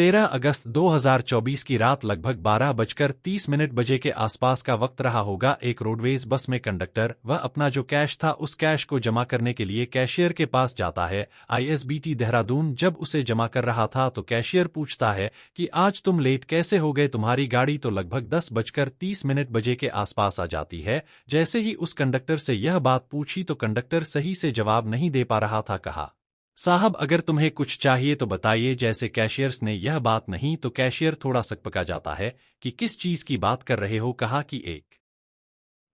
13 अगस्त 2024 की रात लगभग 12:30 बजे के आसपास का वक्त रहा होगा। एक रोडवेज बस में कंडक्टर वह अपना जो कैश था उस कैश को जमा करने के लिए कैशियर के पास जाता है। आईएसबीटी देहरादून जब उसे जमा कर रहा था तो कैशियर पूछता है कि आज तुम लेट कैसे हो गए, तुम्हारी गाड़ी तो लगभग 10:30 बजे के आसपास आ जाती है। जैसे ही उस कंडक्टर से यह बात पूछी तो कंडक्टर सही से जवाब नहीं दे पा रहा था। कहा, साहब अगर तुम्हें कुछ चाहिए तो बताइए। जैसे कैशियर्स ने यह बात नहीं तो कैशियर थोड़ा सकपका जाता है कि किस चीज की बात कर रहे हो। कहा कि एक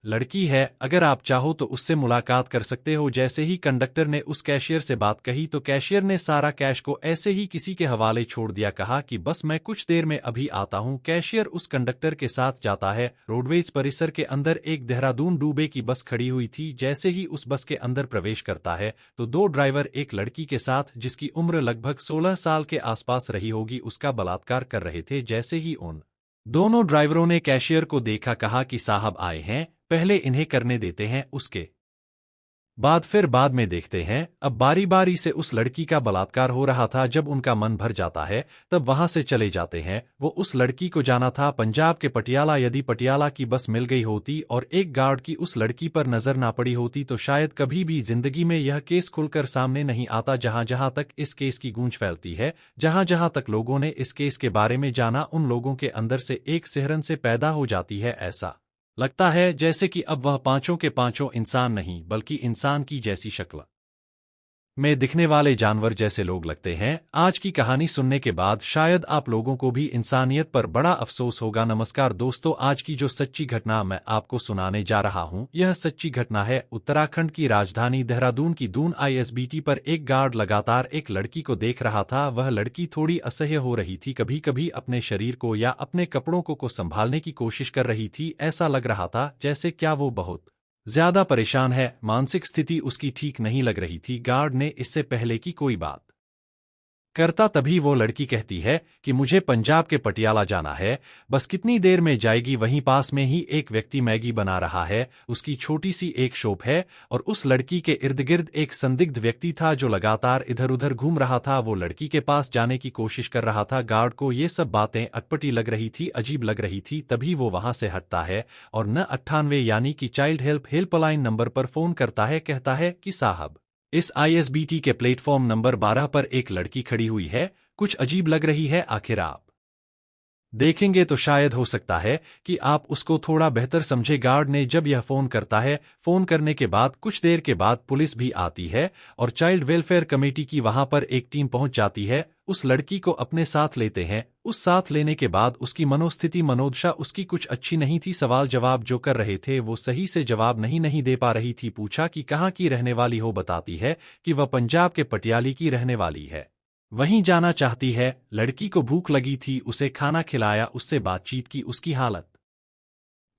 लड़की है, अगर आप चाहो तो उससे मुलाकात कर सकते हो। जैसे ही कंडक्टर ने उस कैशियर से बात कही तो कैशियर ने सारा कैश को ऐसे ही किसी के हवाले छोड़ दिया। कहा कि बस मैं कुछ देर में अभी आता हूं। कैशियर उस कंडक्टर के साथ जाता है। रोडवेज परिसर के अंदर एक देहरादून डूबे की बस खड़ी हुई थी। जैसे ही उस बस के अंदर प्रवेश करता है तो दो ड्राइवर एक लड़की के साथ जिसकी उम्र लगभग 16 साल के आसपास रही होगी उसका बलात्कार कर रहे थे। जैसे ही उन दोनों ड्राइवरों ने कैशियर को देखा, कहा कि साहब आए हैं, पहले इन्हें करने देते हैं, उसके बाद में देखते हैं। अब बारी बारी से उस लड़की का बलात्कार हो रहा था। जब उनका मन भर जाता है तब वहां से चले जाते हैं। वो उस लड़की को जाना था पंजाब के पटियाला। यदि पटियाला की बस मिल गई होती और एक गार्ड की उस लड़की पर नजर ना पड़ी होती तो शायद कभी भी जिंदगी में यह केस खुलकर सामने नहीं आता। जहां जहां तक इस केस की गूंज फैलती है, जहां जहां तक लोगों ने इस केस के बारे में जाना, उन लोगों के अंदर से एक सिहरन से पैदा हो जाती है। ऐसा लगता है जैसे कि अब वह पांचों के पांचों इंसान नहीं बल्कि इंसान की जैसी शक्ल में दिखने वाले जानवर जैसे लोग लगते हैं। आज की कहानी सुनने के बाद शायद आप लोगों को भी इंसानियत पर बड़ा अफसोस होगा। नमस्कार दोस्तों, आज की जो सच्ची घटना मैं आपको सुनाने जा रहा हूं यह सच्ची घटना है उत्तराखंड की राजधानी देहरादून की। दून आईएसबीटी पर एक गार्ड लगातार एक लड़की को देख रहा था। वह लड़की थोड़ी असह्य हो रही थी, कभी कभी अपने शरीर को या अपने कपड़ों को संभालने की कोशिश कर रही थी। ऐसा लग रहा था जैसे क्या वो बहुत ज्यादा परेशान है, मानसिक स्थिति उसकी ठीक नहीं लग रही थी। गार्ड ने इससे पहले कि कोई बात करता तभी वो लड़की कहती है कि मुझे पंजाब के पटियाला जाना है, बस कितनी देर में जाएगी। वहीं पास में ही एक व्यक्ति मैगी बना रहा है, उसकी छोटी सी एक शॉप है और उस लड़की के इर्द गिर्द एक संदिग्ध व्यक्ति था जो लगातार इधर उधर घूम रहा था। वो लड़की के पास जाने की कोशिश कर रहा था। गार्ड को ये सब बातें अटपटी लग रही थी, अजीब लग रही थी। तभी वो वहां से हटता है और 98 यानी कि चाइल्ड हेल्पलाइन नंबर पर फोन करता है। कहता है कि साहब इस आईएसबीटी के प्लेटफॉर्म नंबर 12 पर एक लड़की खड़ी हुई है, कुछ अजीब लग रही है, आखिर आप देखेंगे तो शायद हो सकता है कि आप उसको थोड़ा बेहतर समझे। गार्ड ने जब यह फोन करता है, फोन करने के बाद कुछ देर के बाद पुलिस भी आती है और चाइल्ड वेलफेयर कमेटी की वहां पर एक टीम पहुंच जाती है। उस लड़की को अपने साथ लेते हैं। उस साथ लेने के बाद उसकी मनोस्थिति मनोदशा उसकी कुछ अच्छी नहीं थी। सवाल जवाब जो कर रहे थे वो सही से जवाब नहीं दे पा रही थी। पूछा कि कहाँ की रहने वाली हो, बताती है कि वह पंजाब के पटियाली की रहने वाली है, वहीं जाना चाहती है। लड़की को भूख लगी थी, उसे खाना खिलाया, उससे बातचीत की। उसकी हालत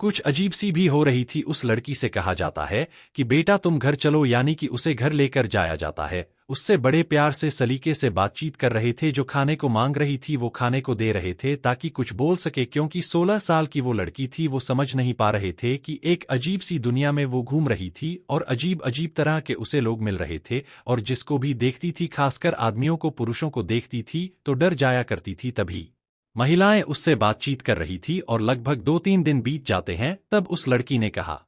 कुछ अजीब सी भी हो रही थी। उस लड़की से कहा जाता है कि बेटा तुम घर चलो, यानी कि उसे घर लेकर जाया जाता है। उससे बड़े प्यार से सलीके से बातचीत कर रहे थे। जो खाने को मांग रही थी वो खाने को दे रहे थे ताकि कुछ बोल सके, क्योंकि 16 साल की वो लड़की थी। वो समझ नहीं पा रहे थे कि एक अजीब सी दुनिया में वो घूम रही थी और अजीब अजीब तरह के उसे लोग मिल रहे थे और जिसको भी देखती थी, खासकर आदमियों को, पुरुषों को देखती थी तो डर जाया करती थी। तभी महिलाएं उससे बातचीत कर रही थी और लगभग 2-3 दिन बीत जाते हैं। तब उस लड़की ने कहा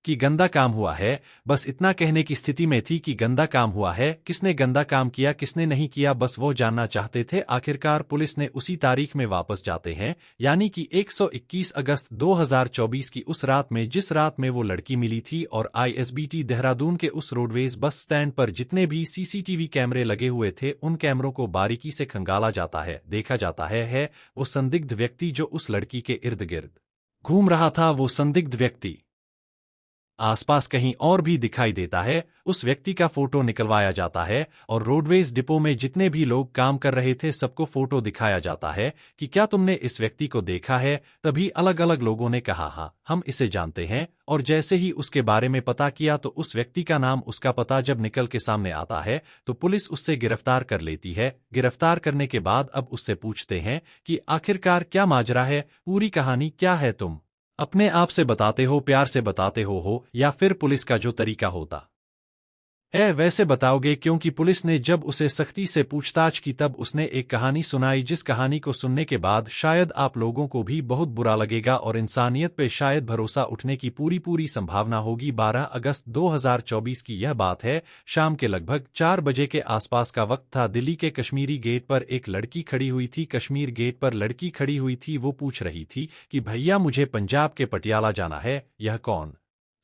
कि गंदा काम हुआ है। बस इतना कहने की स्थिति में थी कि गंदा काम हुआ है, किसने गंदा काम किया किसने नहीं किया, बस वो जानना चाहते थे। आखिरकार पुलिस ने उसी तारीख में वापस जाते हैं, यानी कि 121 अगस्त 2024 की उस रात में जिस रात में वो लड़की मिली थी। और आईएसबीटी देहरादून के उस रोडवेज बस स्टैंड पर जितने भी सीसीटीवी कैमरे लगे हुए थे उन कैमरों को बारीकी से खंगाला जाता है। देखा जाता है वो संदिग्ध व्यक्ति जो उस लड़की के इर्द गिर्द घूम रहा था, वो संदिग्ध व्यक्ति आसपास कहीं और भी दिखाई देता है। उस व्यक्ति का फोटो निकलवाया जाता है और रोडवेज डिपो में जितने भी लोग काम कर रहे थे सबको फोटो दिखाया जाता है कि क्या तुमने इस व्यक्ति को देखा है। तभी अलग अलग लोगों ने कहा हाँ हम इसे जानते हैं। और जैसे ही उसके बारे में पता किया तो उस व्यक्ति का नाम, उसका पता जब निकल के सामने आता है तो पुलिस उससे गिरफ्तार कर लेती है। गिरफ्तार करने के बाद अब उससे पूछते हैं कि आखिरकार क्या माजरा है, पूरी कहानी क्या है, तुम अपने आप से बताते हो, प्यार से बताते हो या फिर पुलिस का जो तरीका होता वैसे बताओगे, क्योंकि पुलिस ने जब उसे सख्ती से पूछताछ की तब उसने एक कहानी सुनाई, जिस कहानी को सुनने के बाद शायद आप लोगों को भी बहुत बुरा लगेगा और इंसानियत पे शायद भरोसा उठने की पूरी संभावना होगी। 12 अगस्त 2024 की यह बात है। शाम के लगभग 4 बजे के आसपास का वक्त था। दिल्ली के कश्मीरी गेट पर एक लड़की खड़ी हुई थी। कश्मीर गेट पर लड़की खड़ी हुई थी। वो पूछ रही थी कि भैया, मुझे पंजाब के पटियाला जाना है, यह कौन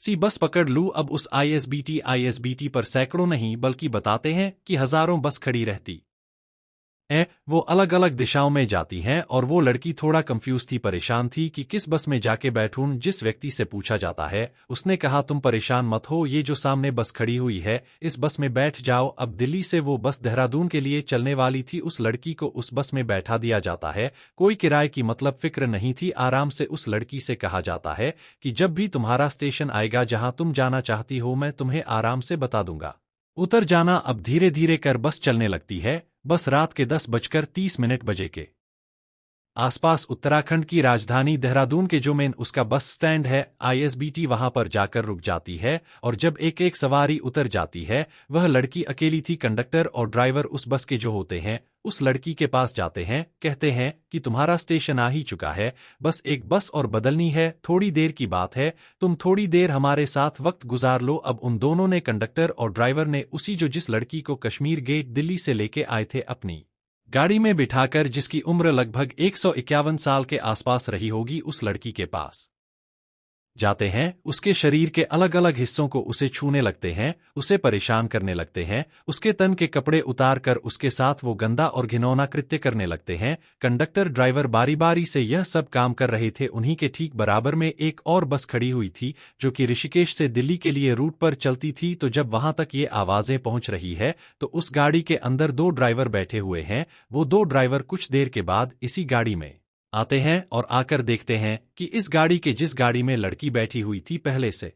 सी बस पकड़ लूं? अब उस आईएसबीटी पर सैकड़ों नहीं बल्कि बताते हैं कि हजारों बस खड़ी रहती वो अलग अलग दिशाओं में जाती हैं, और वो लड़की थोड़ा कंफ्यूज थी, परेशान थी कि किस बस में जाके बैठूं। जिस व्यक्ति से पूछा जाता है उसने कहा, तुम परेशान मत हो, ये जो सामने बस खड़ी हुई है इस बस में बैठ जाओ। अब दिल्ली से वो बस देहरादून के लिए चलने वाली थी। उस लड़की को उस बस में बैठा दिया जाता है। कोई किराए की मतलब फिक्र नहीं थी। आराम से उस लड़की से कहा जाता है कि जब भी तुम्हारा स्टेशन आएगा जहां तुम जाना चाहती हो, मैं तुम्हें आराम से बता दूंगा, उतर जाना। अब धीरे धीरे कर बस चलने लगती है। बस रात के 10:30 बजे के आसपास उत्तराखंड की राजधानी देहरादून के जो मेन उसका बस स्टैंड है, आईएसबीटी, वहां पर जाकर रुक जाती है। और जब एक एक सवारी उतर जाती है, वह लड़की अकेली थी। कंडक्टर और ड्राइवर उस बस के जो होते हैं उस लड़की के पास जाते हैं, कहते हैं कि तुम्हारा स्टेशन आ ही चुका है, बस एक बस और बदलनी है, थोड़ी देर की बात है, तुम थोड़ी देर हमारे साथ वक्त गुजार लो। अब उन दोनों ने, कंडक्टर और ड्राइवर ने, उसी जिस लड़की को कश्मीर गेट दिल्ली से लेके आए थे, अपनी गाड़ी में बिठाकर, जिसकी उम्र लगभग 151 साल के आसपास रही होगी, उस लड़की के पास जाते हैं। उसके शरीर के अलग अलग हिस्सों को उसे छूने लगते हैं, उसे परेशान करने लगते हैं, उसके तन के कपड़े उतार कर उसके साथ वो गंदा और घिनौना कृत्य करने लगते हैं। कंडक्टर ड्राइवर बारी बारी से यह सब काम कर रहे थे। उन्हीं के ठीक बराबर में एक और बस खड़ी हुई थी जो कि ऋषिकेश से दिल्ली के लिए रूट पर चलती थी। तो जब वहां तक ये आवाजें पहुंच रही है तो उस गाड़ी के अंदर 2 ड्राइवर बैठे हुए हैं। वो 2 ड्राइवर कुछ देर के बाद इसी गाड़ी में आते हैं और आकर देखते हैं कि इस गाड़ी के जिस गाड़ी में लड़की बैठी हुई थी पहले से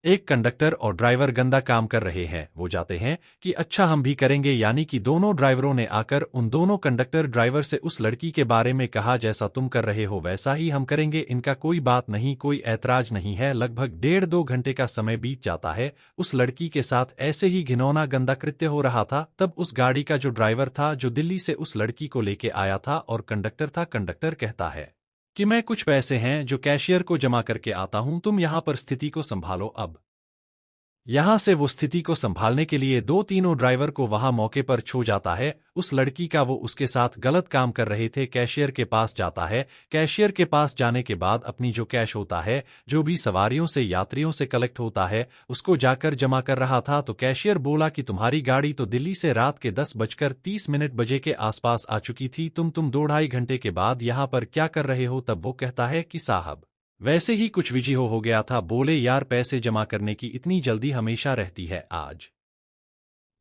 एक कंडक्टर और ड्राइवर गंदा काम कर रहे हैं। वो जाते हैं कि अच्छा, हम भी करेंगे। यानी कि दोनों ड्राइवरों ने आकर उन दोनों कंडक्टर ड्राइवर से उस लड़की के बारे में कहा, जैसा तुम कर रहे हो वैसा ही हम करेंगे, इनका कोई बात नहीं, कोई ऐतराज नहीं है। लगभग 1.5-2 घंटे का समय बीत जाता है। उस लड़की के साथ ऐसे ही घिनौना गंदा कृत्य हो रहा था। तब उस गाड़ी का जो ड्राइवर था, जो दिल्ली से उस लड़की को लेके आया था और कंडक्टर था, कंडक्टर कहता है कि मैं कुछ पैसे हैं जो कैशियर को जमा करके आता हूं, तुम यहां पर स्थिति को संभालो। अब यहां से वो स्थिति को संभालने के लिए 2-3 ड्राइवर को वहां मौके पर छो जाता है। उस लड़की का वो उसके साथ गलत काम कर रहे थे। कैशियर के पास जाता है। कैशियर के पास जाने के बाद अपनी जो कैश होता है, जो भी सवारियों से, यात्रियों से कलेक्ट होता है, उसको जाकर जमा कर रहा था। तो कैशियर बोला कि तुम्हारी गाड़ी तो दिल्ली से रात के 10:30 बजे के आसपास आ चुकी थी, तुम 2-2.5 घंटे के बाद यहां पर क्या कर रहे हो? तब वो कहता है कि साहब, वैसे ही कुछ विजी हो गया था। बोले, यार, पैसे जमा करने की इतनी जल्दी हमेशा रहती है, आज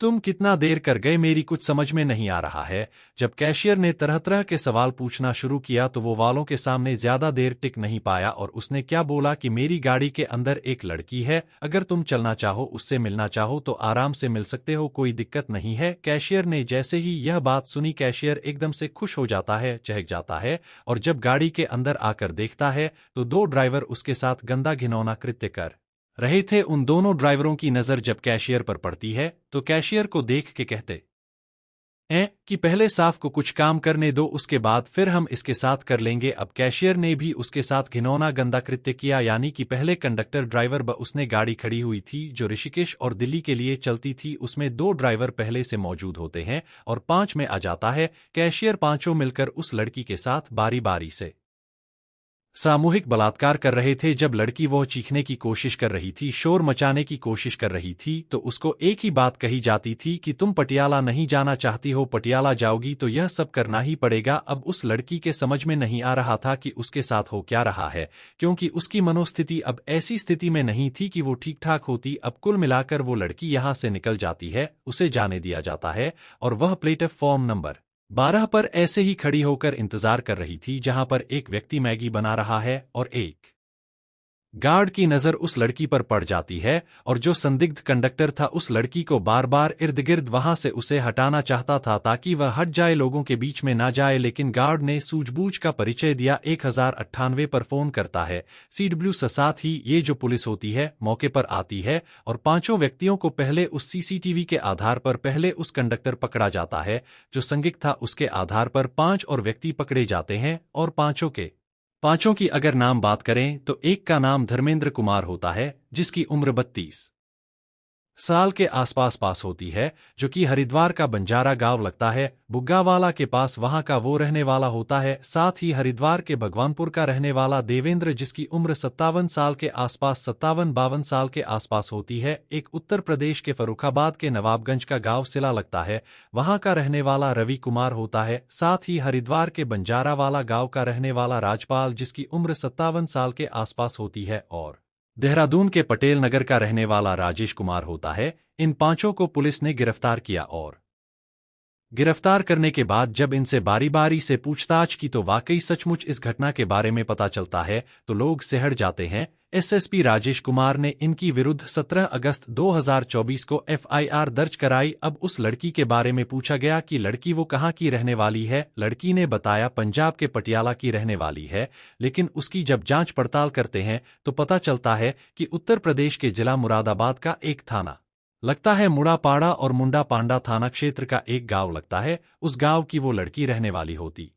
तुम कितना देर कर गए, मेरी कुछ समझ में नहीं आ रहा है। जब कैशियर ने तरह तरह के सवाल पूछना शुरू किया तो वो वालों के सामने ज्यादा देर टिक नहीं पाया और उसने क्या बोला कि मेरी गाड़ी के अंदर एक लड़की है, अगर तुम चलना चाहो, उससे मिलना चाहो तो आराम से मिल सकते हो, कोई दिक्कत नहीं है। कैशियर ने जैसे ही यह बात सुनी, कैशियर एकदम से खुश हो जाता है, चहक जाता है, और जब गाड़ी के अंदर आकर देखता है तो 2 ड्राइवर उसके साथ गंदा घिनौना कृत्य कर रहे थे। उन दोनों ड्राइवरों की नजर जब कैशियर पर पड़ती है तो कैशियर को देख के कहते हैं कि पहले साफ को कुछ काम करने दो, उसके बाद फिर हम इसके साथ कर लेंगे। अब कैशियर ने भी उसके साथ घिनौना गंदा कृत्य किया। यानी कि पहले कंडक्टर ड्राइवर उसने गाड़ी खड़ी हुई थी जो ऋषिकेश और दिल्ली के लिए चलती थी, उसमें 2 ड्राइवर पहले से मौजूद होते हैं और 5 में आ जाता है। कैशियर पांचों मिलकर उस लड़की के साथ बारी बारी से सामूहिक बलात्कार कर रहे थे। जब लड़की वो चीखने की कोशिश कर रही थी, शोर मचाने की कोशिश कर रही थी, तो उसको एक ही बात कही जाती थी कि तुम पटियाला नहीं जाना चाहती हो, पटियाला जाओगी तो यह सब करना ही पड़ेगा। अब उस लड़की के समझ में नहीं आ रहा था कि उसके साथ हो क्या रहा है, क्योंकि उसकी मनोस्थिति अब ऐसी स्थिति में नहीं थी कि वो ठीक ठाक होती। अब कुल मिलाकर वो लड़की यहां से निकल जाती है, उसे जाने दिया जाता है और वह प्लेटफॉर्म नंबर 12 पर ऐसे ही खड़ी होकर इंतजार कर रही थी, जहां पर एक व्यक्ति मैगी बना रहा है और एक गार्ड की नजर उस लड़की पर पड़ जाती है और जो संदिग्ध कंडक्टर था उस लड़की को बार बार इर्द गिर्द वहां से उसे हटाना चाहता था ताकि वह हट जाए, लोगों के बीच में ना जाए, लेकिन गार्ड ने सूझबूझ का परिचय दिया। 1098 पर फोन करता है CW। साथ ही ये जो पुलिस होती है मौके पर आती है और पांचों व्यक्तियों को पहले उस CCTV के आधार पर पहले उस कंडक्टर पकड़ा जाता है जो संदिग्ध था, उसके आधार पर 5 और व्यक्ति पकड़े जाते हैं और पांचों की अगर नाम बात करें तो एक का नाम धर्मेंद्र कुमार होता है जिसकी उम्र 32 साल के आसपास पास होती है, जो कि हरिद्वार का बंजारा गांव लगता है, बुग्गावाला के पास वहां का वो रहने वाला होता है। साथ ही हरिद्वार के भगवानपुर का रहने वाला देवेंद्र जिसकी उम्र 57 साल के आसपास 57-52 साल के आसपास होती है, एक उत्तर प्रदेश के फर्रुखाबाद के नवाबगंज का गांव सिला लगता है, वहां का रहने वाला रवि कुमार होता है। साथ ही हरिद्वार के बंजारावाला गांव का रहने वाला राजपाल जिसकी उम्र 57 साल के आसपास होती है और देहरादून के पटेल नगर का रहने वाला राजेश कुमार होता है। इन पांचों को पुलिस ने गिरफ्तार किया और गिरफ्तार करने के बाद जब इनसे बारी बारी से पूछताछ की तो वाकई सचमुच इस घटना के बारे में पता चलता है तो लोग सहड़ जाते हैं। SSP राजेश कुमार ने इनकी विरुद्ध 17 अगस्त 2024 को FIR दर्ज कराई। अब उस लड़की के बारे में पूछा गया कि लड़की वो कहाँ की रहने वाली है। लड़की ने बताया पंजाब के पटियाला की रहने वाली है, लेकिन उसकी जब जांच पड़ताल करते हैं तो पता चलता है कि उत्तर प्रदेश के जिला मुरादाबाद का एक थाना लगता है मुड़ापाड़ा और मुंडा पांडा थाना क्षेत्र का एक गांव लगता है, उस गांव की वो लड़की रहने वाली होती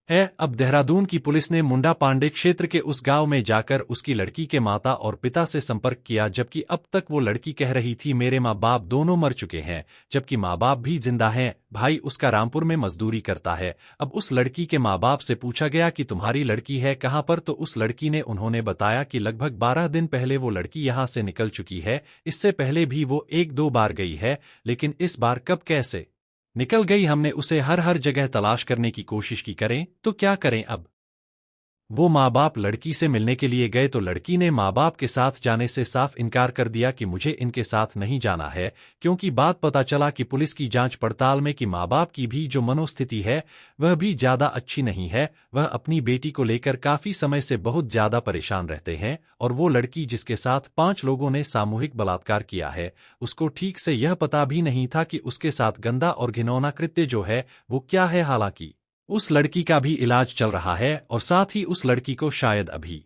है। अब देहरादून की पुलिस ने मुंडा पांडे क्षेत्र के उस गांव में जाकर उसकी लड़की के माता और पिता से संपर्क किया, जबकि अब तक वो लड़की कह रही थी मेरे माँ बाप दोनों मर चुके हैं, जबकि माँ बाप भी जिंदा हैं, भाई उसका रामपुर में मजदूरी करता है। अब उस लड़की के माँ बाप से पूछा गया कि तुम्हारी लड़की है कहाँ पर, तो उस लड़की ने उन्होंने बताया कि लगभग 12 दिन पहले वो लड़की यहाँ से निकल चुकी है, इससे पहले भी वो 1-2 बार गई है, लेकिन इस बार कब कैसे निकल गई हमने उसे हर जगह तलाश करने की कोशिश की, करें तो क्या करें। अब वो माँ बाप लड़की से मिलने के लिए गए तो लड़की ने माँ बाप के साथ जाने से साफ इनकार कर दिया कि मुझे इनके साथ नहीं जाना है, क्योंकि बात पता चला कि पुलिस की जांच पड़ताल में कि माँ बाप की भी जो मनोस्थिति है वह भी ज्यादा अच्छी नहीं है। वह अपनी बेटी को लेकर काफी समय से बहुत ज्यादा परेशान रहते हैं और वो लड़की जिसके साथ 5 लोगों ने सामूहिक बलात्कार किया है उसको ठीक से यह पता भी नहीं था कि उसके साथ गंदा और घिनौना कृत्य जो है वो क्या है। हालांकि उस लड़की का भी इलाज चल रहा है और साथ ही उस लड़की को शायद अभी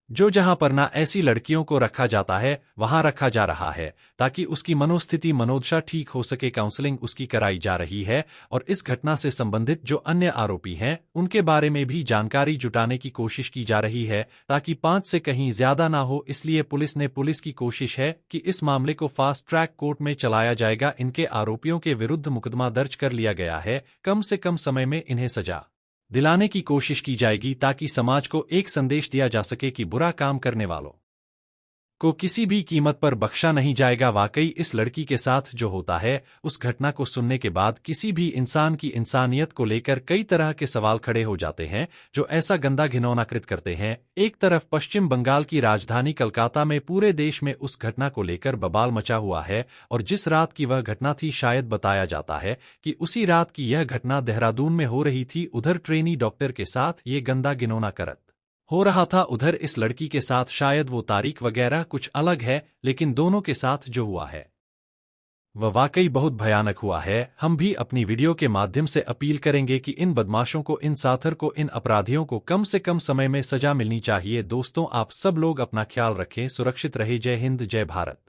जो जहां पर ना ऐसी लड़कियों को रखा जाता है वहां रखा जा रहा है ताकि उसकी मनोस्थिति मनोदशा ठीक हो सके। काउंसलिंग उसकी कराई जा रही है और इस घटना से संबंधित जो अन्य आरोपी हैं उनके बारे में भी जानकारी जुटाने की कोशिश की जा रही है ताकि 5 से कहीं ज्यादा ना हो। इसलिए पुलिस की कोशिश है कि इस मामले को फास्ट ट्रैक कोर्ट में चलाया जाएगा। इनके आरोपियों के विरुद्ध मुकदमा दर्ज कर लिया गया है, कम से कम समय में इन्हें सजा दिलाने की कोशिश की जाएगी ताकि समाज को एक संदेश दिया जा सके कि बुरा काम करने वालों को किसी भी कीमत पर बख्शा नहीं जाएगा। वाकई इस लड़की के साथ जो होता है उस घटना को सुनने के बाद किसी भी इंसान की इंसानियत को लेकर कई तरह के सवाल खड़े हो जाते हैं जो ऐसा गंदा घिनौना कृत्य करते हैं। एक तरफ पश्चिम बंगाल की राजधानी कलकत्ता में पूरे देश में उस घटना को लेकर बवाल मचा हुआ है और जिस रात की वह घटना थी शायद बताया जाता है कि उसी रात की यह घटना देहरादून में हो रही थी। उधर ट्रेनी डॉक्टर के साथ ये गंदा घिनौना करत हो रहा था, उधर इस लड़की के साथ शायद वो तारीख वगैरह कुछ अलग है, लेकिन दोनों के साथ जो हुआ है वह वाकई बहुत भयानक हुआ है। हम भी अपनी वीडियो के माध्यम से अपील करेंगे कि इन बदमाशों को, इन साथर को, इन अपराधियों को कम से कम समय में सजा मिलनी चाहिए। दोस्तों, आप सब लोग अपना ख्याल रखें, सुरक्षित रहे। जय हिंद, जय भारत।